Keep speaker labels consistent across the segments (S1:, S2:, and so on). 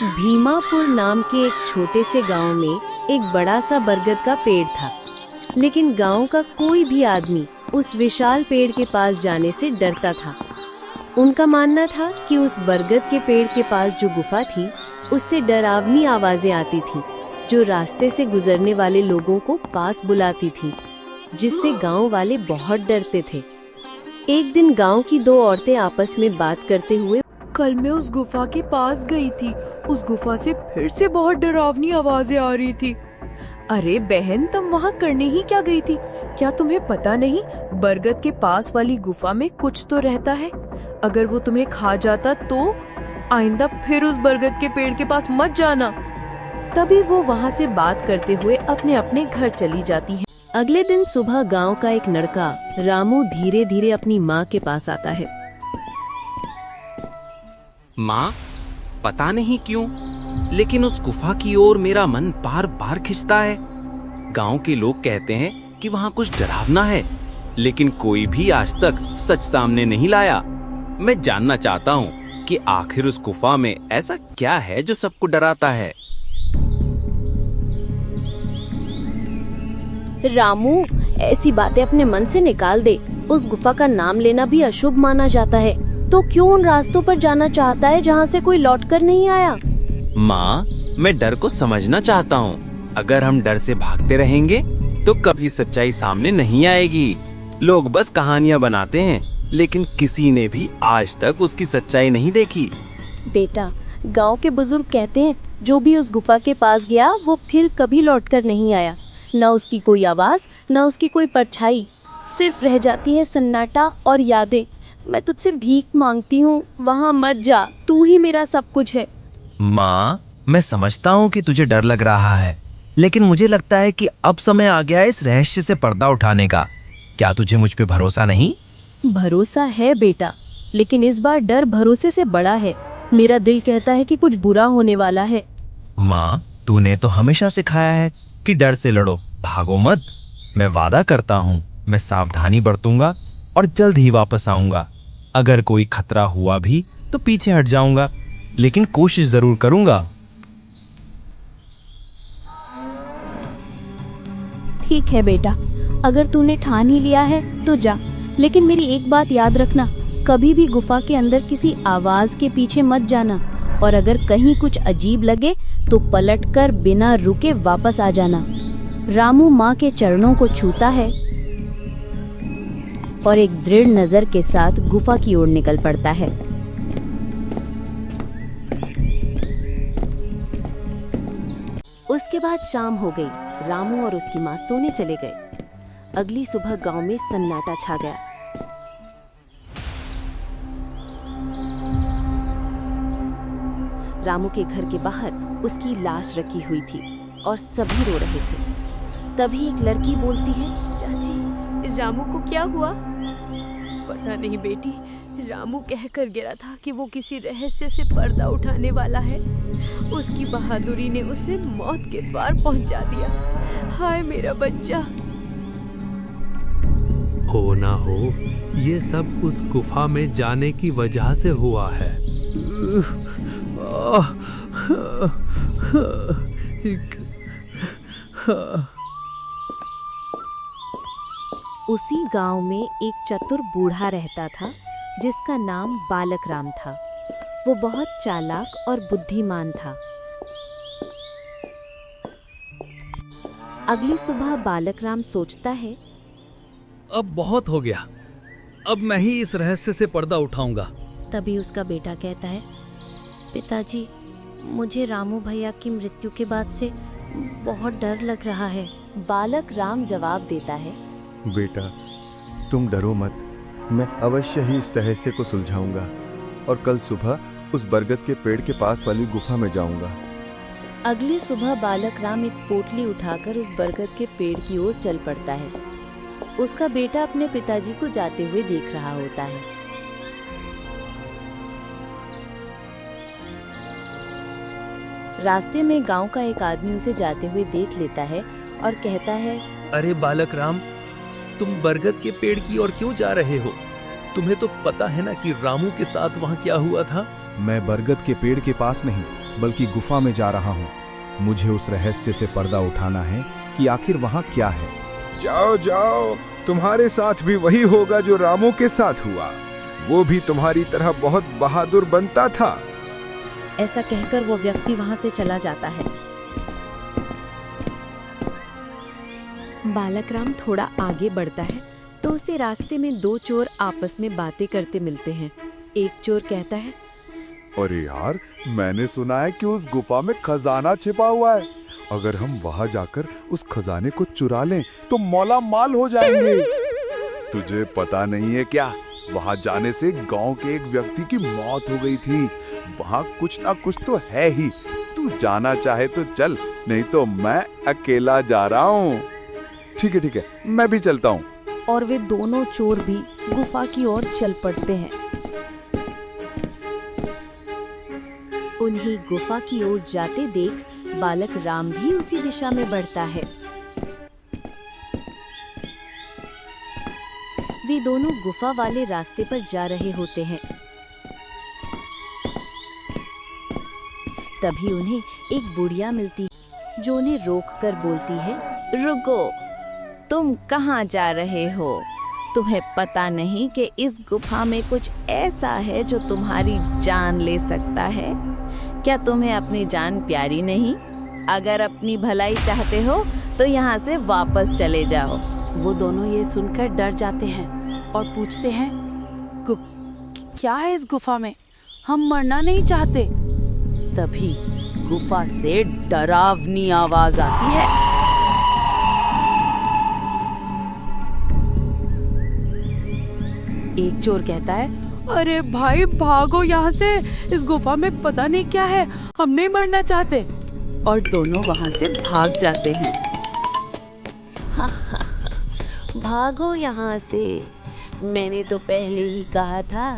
S1: भीमापुर नाम के एक छोटे से गांव में एक बड़ा सा बरगद का पेड़ था, लेकिन गांव का कोई भी आदमी उस विशाल पेड़ के पास जाने से डरता था। उनका मानना था कि उस बरगद के पेड़ के पास जो गुफा थी, उससे डरावनी आवाजें आती थी, जो रास्ते से गुजरने वाले लोगों को पास बुलाती थी, जिससे गांव वाले बहुत डरते थे। एक दिन गांव की दो औरतें आपस में बात करते हुए,
S2: कल मैं उस गुफा के पास गई थी, उस गुफा से फिर से बहुत डरावनी आवाजें आ रही थी। अरे बहन, तुम वहाँ करने ही क्या गई थी? क्या तुम्हें पता नहीं, बरगद के पास वाली गुफा में कुछ तो रहता है। अगर वो तुम्हें खा जाता तो आइंदा फिर उस बरगद के पेड़ के पास मत जाना। तभी वो वहाँ से बात करते हुए अपने अपने घर चली जाती है।
S1: अगले दिन सुबह गांव का एक लड़का रामू धीरे धीरे अपनी माँ के पास आता है।
S3: माँ, पता नहीं क्यों, लेकिन उस गुफा की ओर मेरा मन बार बार खिंचता है। गांव के लोग कहते हैं कि वहाँ कुछ डरावना है, लेकिन कोई भी आज तक सच सामने नहीं लाया। मैं जानना चाहता हूँ कि आखिर उस गुफा में ऐसा क्या है जो सबको डराता है।
S1: रामू, ऐसी बातें अपने मन से निकाल दे। उस गुफा का नाम लेना भी अशुभ माना जाता है, तो क्यों उन रास्तों पर जाना चाहता है जहाँ से कोई लौटकर नहीं आया?
S3: माँ, मैं डर को समझना चाहता हूँ। अगर हम डर से भागते रहेंगे तो कभी सच्चाई सामने नहीं आएगी। लोग बस कहानियाँ बनाते हैं, लेकिन किसी ने भी आज तक उसकी सच्चाई नहीं देखी।
S1: बेटा, गांव के बुजुर्ग कहते हैं, जो भी उस गुफा के पास गया वो फिर कभी लौटकर नहीं आया। न उसकी कोई आवाज, न उसकी कोई परछाई, सिर्फ रह जाती है सन्नाटा और यादें। मैं तुझसे भीख मांगती हूँ, वहाँ मत जा, तू ही मेरा सब कुछ है।
S4: माँ, मैं समझता हूँ कि तुझे डर लग रहा है, लेकिन मुझे लगता है कि अब समय आ गया है इस रहस्य से पर्दा उठाने का। क्या तुझे मुझ पे भरोसा नहीं?
S1: भरोसा है बेटा, लेकिन इस बार डर भरोसे से बड़ा है। मेरा दिल कहता है कि कुछ बुरा होने वाला है।
S4: माँ, तूने तो हमेशा सिखाया है कि डर से लड़ो, भागो मत। मैं वादा करता हूँ, मैं सावधानी बरतूंगा और जल्द ही वापस आऊंगा। अगर कोई खतरा हुआ भी तो पीछे हट जाऊंगा, लेकिन कोशिश जरूर करूंगा।
S1: ठीक है बेटा, अगर तूने ठान ही लिया है तो जा, लेकिन मेरी एक बात याद रखना, कभी भी गुफा के अंदर किसी आवाज के पीछे मत जाना, और अगर कहीं कुछ अजीब लगे तो पलटकर बिना रुके वापस आ जाना। रामू माँ के चरणों को छूता है और एक दृढ़ नजर के साथ गुफा की ओर निकल पड़ता है। उसके बाद शाम हो गई। रामू और उसकी माँ सोने चले गए। अगली सुबह गांव में सन्नाटा छा गया। रामू के घर के बाहर उसकी लाश रखी हुई थी और सभी रो रहे थे। तभी एक लड़की बोलती है,
S2: चाची, रामू को क्या हुआ? पता नहीं बेटी, रामू कहकर गिरा था कि वो किसी रहस्य से पर्दा उठाने वाला है। उसकी बहादुरी ने उसे मौत के द्वार पहुंचा दिया। हाय मेरा बच्चा।
S5: हो ना हो, ये सब उस गुफा में जाने की वजह से हुआ है।
S1: उसी गांव में एक चतुर बूढ़ा रहता था, जिसका नाम बालक राम था। वो बहुत चालाक और बुद्धिमान था। अगली सुबह बालक राम सोचता है,
S6: अब बहुत हो गया, अब मैं ही इस रहस्य से पर्दा उठाऊंगा।
S1: तभी उसका बेटा कहता है, पिताजी, मुझे रामू भैया की मृत्यु के बाद से बहुत डर लग रहा है। बालक राम जवाब देता है,
S7: बेटा, तुम डरो मत, मैं अवश्य ही इस रहस्य को सुलझाऊंगा और कल सुबह उस बरगद के पेड़ के पास वाली गुफा में जाऊंगा।
S1: अगली सुबह बालक राम एक पोटली उठाकर उस बरगद के पेड़ की ओर चल पड़ता है। उसका बेटा अपने पिताजी को जाते हुए देख रहा होता है। रास्ते में गांव का एक आदमी उसे जाते हुए देख लेता है और कहता है,
S6: अरे बालक राम, तुम बरगद के पेड़ की ओर क्यों जा रहे हो? तुम्हें तो पता है ना कि रामू के साथ वहाँ क्या हुआ था?
S7: मैं बरगद के पेड़ के पास नहीं,
S8: बल्कि गुफा में जा रहा हूँ। मुझे उस रहस्य से पर्दा उठाना है कि आखिर वहाँ क्या है।
S9: जाओ जाओ, तुम्हारे साथ भी वही होगा जो रामू के साथ हुआ। वो भी तुम्हारी तरह बहुत बहादुर बनता था।
S1: ऐसा कहकर वो व्यक्ति वहां से चला जाता है। बालक राम थोड़ा आगे बढ़ता है तो उसे रास्ते में दो चोर आपस में बातें करते मिलते हैं। एक चोर कहता है,
S7: अरे यार, मैंने सुना है कि उस गुफा में खजाना छिपा हुआ है। अगर हम वहां जाकर उस खजाने को चुरा लें तो मौला माल हो जाएंगे। तुझे पता नहीं है क्या, वहां जाने से गांव के एक व्यक्ति की मौत हो गई थी। वहां कुछ ना कुछ तो है ही। तू जाना चाहे तो चल, नहीं तो मैं अकेला जा रहा हूँ। ठीक है, मैं भी चलता हूँ।
S2: और वे दोनों चोर भी गुफा की ओर चल पड़ते हैं।
S1: उन्हें गुफा की ओर जाते देख बालक राम भी उसी दिशा में बढ़ता है। वे दोनों गुफा वाले रास्ते पर जा रहे होते हैं। तभी उन्हें एक बुढ़िया मिलती है जो उन्हें रोककर बोलती है,
S10: रुको, तुम कहाँ जा रहे हो? तुम्हें पता नहीं कि इस गुफा में कुछ ऐसा है जो तुम्हारी जान ले सकता है? क्या तुम्हें अपनी जान प्यारी नहीं? अगर अपनी भलाई चाहते हो तो यहाँ से वापस चले जाओ।
S2: वो दोनों ये सुनकर डर जाते हैं और पूछते हैं, क्या है इस गुफा में? हम मरना नहीं चाहते। तभी गुफा से डरावनी आवाज आती है। एक चोर कहता है, अरे भाई भागो यहाँ से, इस गुफा में पता नहीं क्या है, हम नहीं मरना चाहते। और दोनों वहाँ से भाग जाते हैं।
S1: भागो यहाँ से, मैंने तो पहले ही कहा था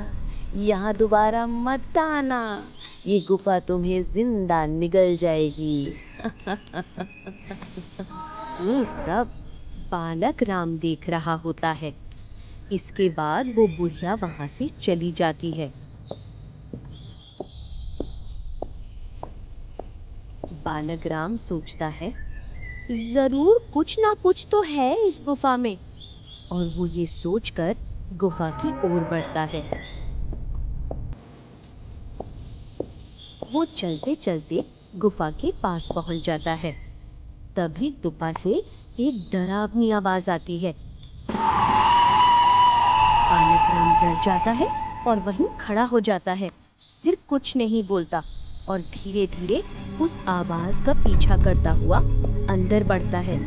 S1: यहाँ दोबारा मत आना, ये गुफा तुम्हें जिंदा निगल जाएगी। ये सब बालक राम देख रहा होता है। इसके बाद वो बुढ़िया वहां से चली जाती है। बालक राम सोचता है, जरूर कुछ ना कुछ तो है इस गुफा में, और वो ये सोचकर गुफा की ओर बढ़ता है। वो चलते चलते गुफा के पास पहुंच जाता है। तभी गुफा से एक डरावनी आवाज आती है। बालक राम डर जाता है और वहीं खड़ा हो जाता है। फिर कुछ नहीं बोलता और धीरे धीरे उस आवाज का पीछा करता हुआ अंदर बढ़ता है।